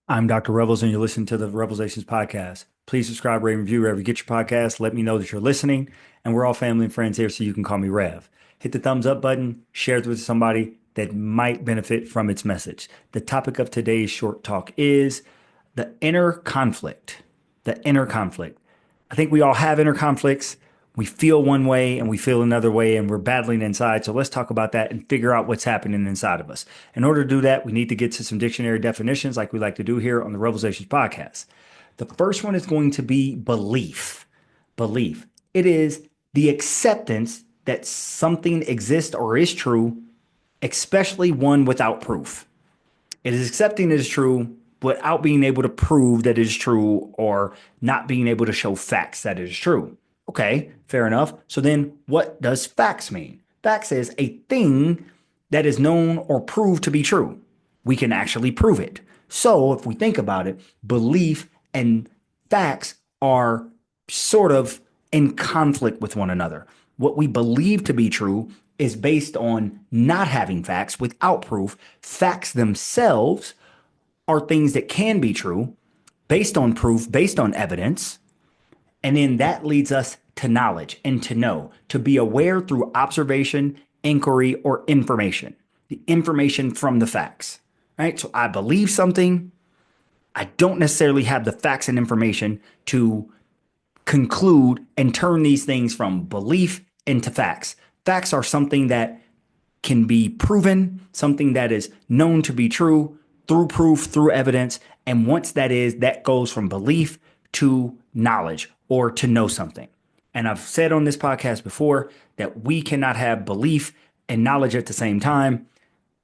I'm Dr. Revels, and you're listening to the REVELSations podcast. Please subscribe, rate, and review wherever you get your podcast. Let me know that you're listening, and we're all family and friends here, so you can call me Rev. Hit the thumbs up button, share it with somebody that might benefit from its message. The topic of today's short talk is the inner conflict. The inner conflict. I think we all have inner conflicts. We feel one way and we feel another way, and we're battling inside. So let's talk about that and figure out what's happening inside of us. In order to do that, we need to get to some dictionary definitions like we like to do here on the REVELSations podcast. The first one is going to be belief. Belief. It is the acceptance that something exists or is true, especially one without proof. It is accepting it is true without being able to prove that it is true or not being able to show facts that it is true. Okay, fair enough. So then what does facts mean? Facts is a thing that is known or proved to be true. We can actually prove it. So if we think about it, belief and facts are sort of in conflict with one another. What we believe to be true is based on not having facts without proof. Facts themselves are things that can be true based on proof, based on evidence. And then that leads us to knowledge and to know, to be aware through observation, inquiry, or information, the information from the facts, right? So I believe something. I don't necessarily have the facts and information to conclude and turn these things from belief into facts. Facts are something that can be proven, something that is known to be true through proof, through evidence. And once that goes from belief to knowledge or to know something. And I've said on this podcast before that we cannot have belief and knowledge at the same time.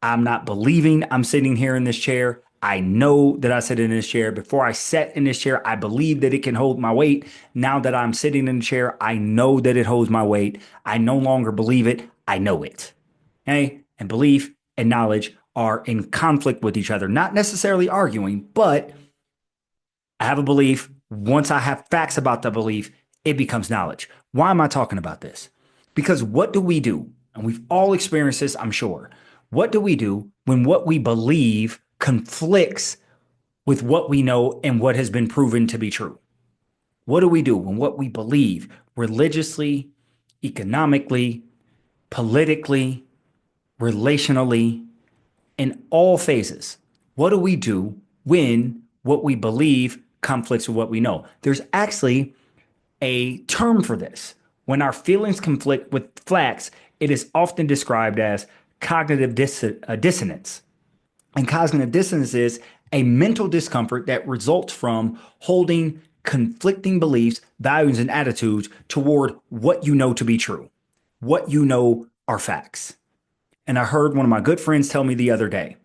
I'm not believing I'm sitting here in this chair. I know that I sit in this chair. Before I sat in this chair, I believed that it can hold my weight. Now that I'm sitting in the chair, I know that it holds my weight. I no longer believe it. I know it. Okay? And belief and knowledge are in conflict with each other, not necessarily arguing, but I have a belief. Once I have facts about the belief, it becomes knowledge. Why am I talking about this? Because what do we do? And we've all experienced this, I'm sure. What do we do when what we believe conflicts with what we know and what has been proven to be true? What do we do when what we believe religiously, economically, politically, relationally, in all phases? What do we do when what we believe conflicts with what we know? There's actually a term for this. When our feelings conflict with facts, it is often described as cognitive dissonance. And cognitive dissonance is a mental discomfort that results from holding conflicting beliefs, values, and attitudes toward what you know to be true, what you know are facts. And I heard one of my good friends tell me the other day,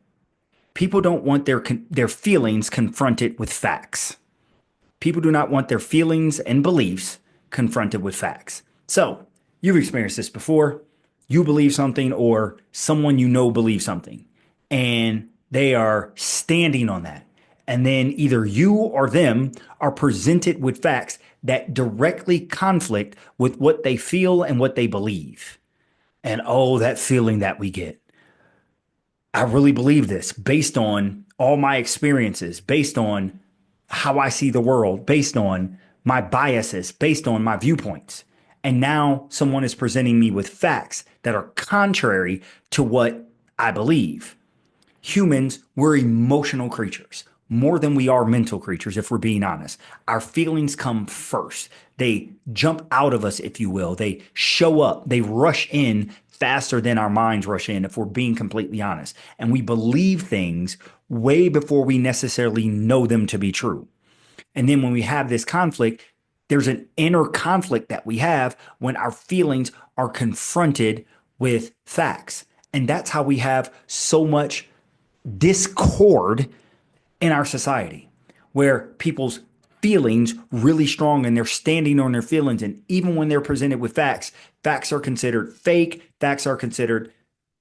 people don't want their feelings confronted with facts. People do not want their feelings and beliefs confronted with facts. So you've experienced this before. You believe something or someone you know believes something, and they are standing on that. And then either you or them are presented with facts that directly conflict with what they feel and what they believe. And oh, that feeling that we get. I really believe this based on all my experiences, based on how I see the world, based on my biases, based on my viewpoints. And now someone is presenting me with facts that are contrary to what I believe. Humans, we're emotional creatures more than we are mental creatures, if we're being honest. Our feelings come first. They jump out of us, if you will. They show up. They rush in faster than our minds rush in, if we're being completely honest. And we believe things way before we necessarily know them to be true. And then when we have this conflict, there's an inner conflict that we have when our feelings are confronted with facts. And that's how we have so much discord in our society, where people's feelings really strong and they're standing on their feelings. And even when they're presented with facts, facts are considered fake, facts are considered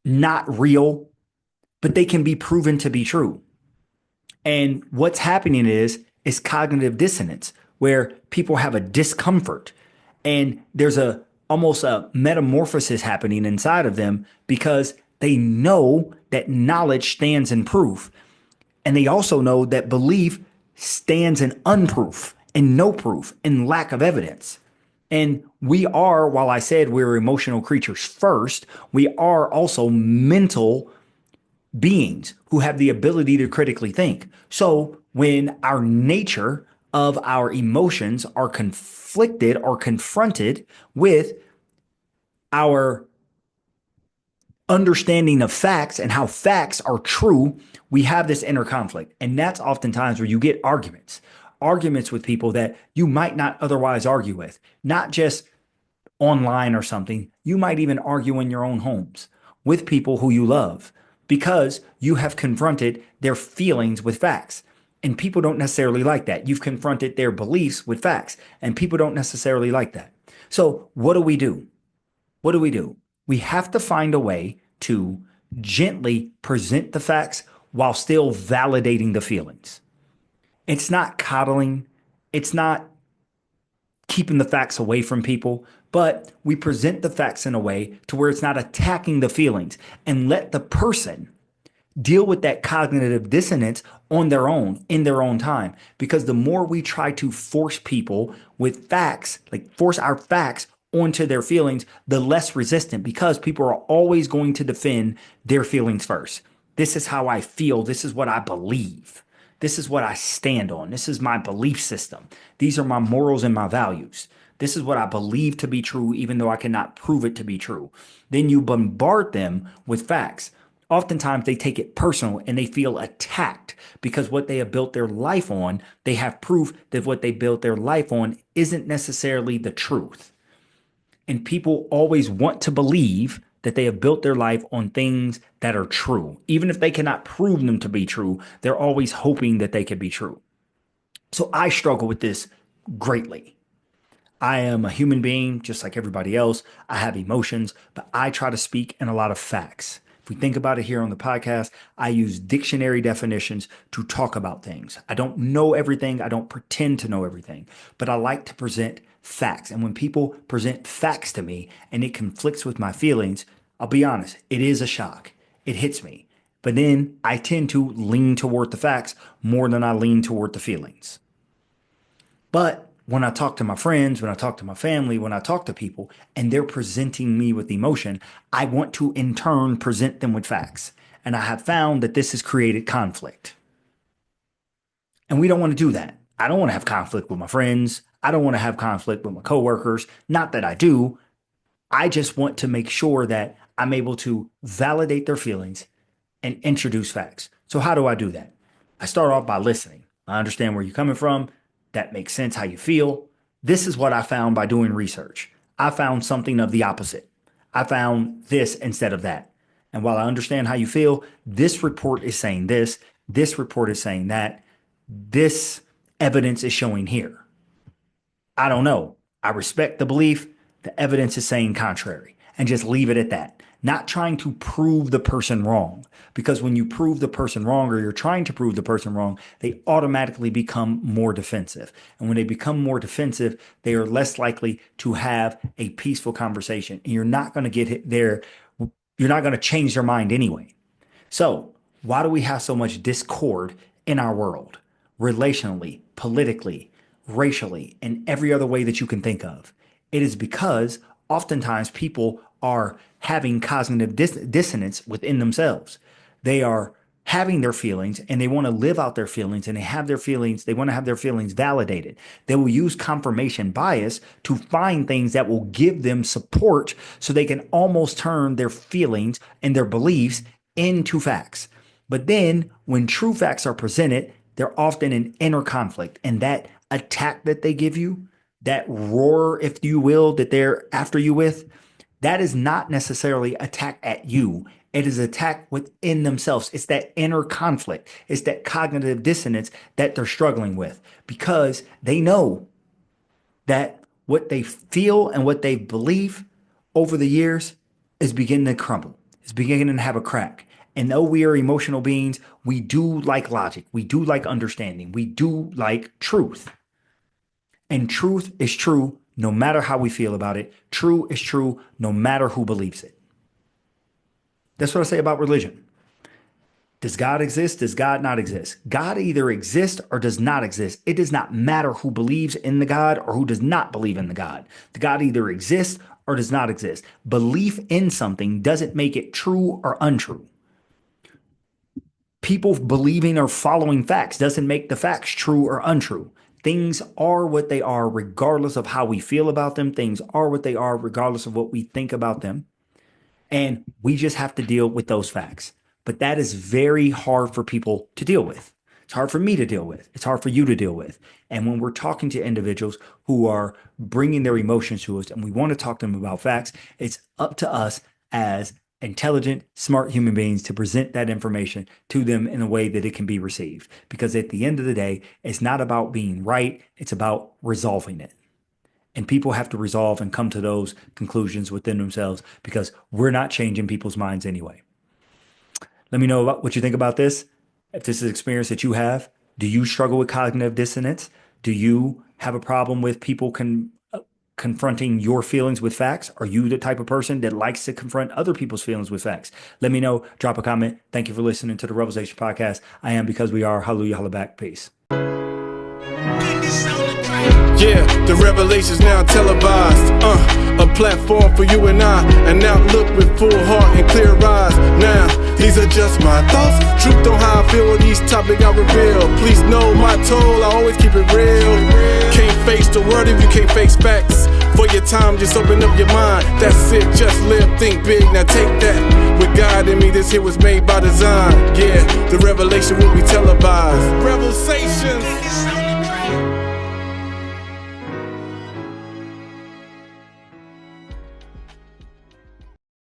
not real, but they can be proven to be true. And what's happening is cognitive dissonance, where people have a discomfort and there's almost a metamorphosis happening inside of them because they know that knowledge stands in proof. And they also know that belief stands in unproof and no proof and lack of evidence. And we are, while I said we're emotional creatures first, we are also mental beings who have the ability to critically think. So when our nature of our emotions are conflicted or confronted with our understanding of facts and how facts are true, we have this inner conflict. And that's oftentimes where you get arguments with people that you might not otherwise argue with, not just online or something. You might even argue in your own homes with people who you love because you have confronted their feelings with facts. And people don't necessarily like that. You've confronted their beliefs with facts, and people don't necessarily like that. So, what do we do? What do we do? We have to find a way to gently present the facts while still validating the feelings. It's not coddling, it's not keeping the facts away from people, but we present the facts in a way to where it's not attacking the feelings and let the person deal with that cognitive dissonance on their own in their own time. Because the more we try to force people with facts, like force our facts onto their feelings, the less resistant, because people are always going to defend their feelings first. This is how I feel. This is what I believe. This is what I stand on. This is my belief system. These are my morals and my values. This is what I believe to be true, even though I cannot prove it to be true. Then you bombard them with facts. Oftentimes they take it personal and they feel attacked because what they have built their life on, they have proof that what they built their life on isn't necessarily the truth. And people always want to believe that they have built their life on things that are true. Even if they cannot prove them to be true, they're always hoping that they could be true. So I struggle with this greatly. I am a human being just like everybody else. I have emotions, but I try to speak in a lot of facts. If we think about it here on the podcast, I use dictionary definitions to talk about things. I don't know everything. I don't pretend to know everything, but I like to present facts. And when people present facts to me and it conflicts with my feelings, I'll be honest, it is a shock. It hits me. But then I tend to lean toward the facts more than I lean toward the feelings. But when I talk to my friends, when I talk to my family, when I talk to people and they're presenting me with emotion, I want to in turn present them with facts. And I have found that this has created conflict. And we don't want to do that. I don't want to have conflict with my friends. I don't want to have conflict with my coworkers. Not that I do. I just want to make sure that I'm able to validate their feelings and introduce facts. So how do I do that? I start off by listening. I understand where you're coming from. That makes sense how you feel. This is what I found by doing research. I found something of the opposite. I found this instead of that. And while I understand how you feel, this report is saying this report is saying that, this evidence is showing here. I don't know. I respect the belief. The evidence is saying contrary, and just leave it at that. Not trying to prove the person wrong, because when you prove the person wrong or you're trying to prove the person wrong, they automatically become more defensive. And when they become more defensive, they are less likely to have a peaceful conversation. And you're not going to get there. You're not going to change their mind anyway. So why do we have so much discord in our world? Relationally, politically, racially, and every other way that you can think of. It is because oftentimes people are having cognitive dissonance within themselves. They are having their feelings and they want to live out their feelings, and they want to have their feelings validated. They will use confirmation bias to find things that will give them support so they can almost turn their feelings and their beliefs into facts. But then when true facts are presented, they're often in inner conflict, and that attack that they give you, that roar, if you will, that they're after you with, that is not necessarily attack at you. It is attack within themselves. It's that inner conflict. It's that cognitive dissonance that they're struggling with, because they know that what they feel and what they believe over the years is beginning to crumble. It's beginning to have a crack. And though we are emotional beings, we do like logic. We do like understanding. We do like truth. And truth is true no matter how we feel about it. True is true no matter who believes it. That's what I say about religion. Does God exist? Does God not exist? God either exists or does not exist. It does not matter who believes in the God or who does not believe in the God. The God either exists or does not exist. Belief in something doesn't make it true or untrue. People believing or following facts doesn't make the facts true or untrue. Things are what they are regardless of how we feel about them. Things are what they are regardless of what we think about them. And we just have to deal with those facts. But that is very hard for people to deal with. It's hard for me to deal with. It's hard for you to deal with. And when we're talking to individuals who are bringing their emotions to us and we want to talk to them about facts, it's up to us as intelligent, smart human beings to present that information to them in a way that it can be received. Because at the end of the day, it's not about being right. It's about resolving it. And people have to resolve and come to those conclusions within themselves because we're not changing people's minds anyway. Let me know about what you think about this. If this is an experience that you have, do you struggle with cognitive dissonance? Do you have a problem with people confronting your feelings with facts? Are you the type of person that likes to confront other people's feelings with facts? Let me know. Drop a comment. Thank you for listening to the REVELSations podcast. I am because we are. Hallelujah, holla back. Peace. Yeah, the revelations now televised. A platform for you and I. And now look with full heart and clear eyes. Now, these are just my thoughts. Truth on how I feel with each topic I reveal. Please know my toll, I always keep it real. Can't face the word if you can't face facts. For your time, just open up your mind. That's it, just live, think big, now take that. With God in me, this here was made by design. Yeah, the revelation will be televised. REVELSations.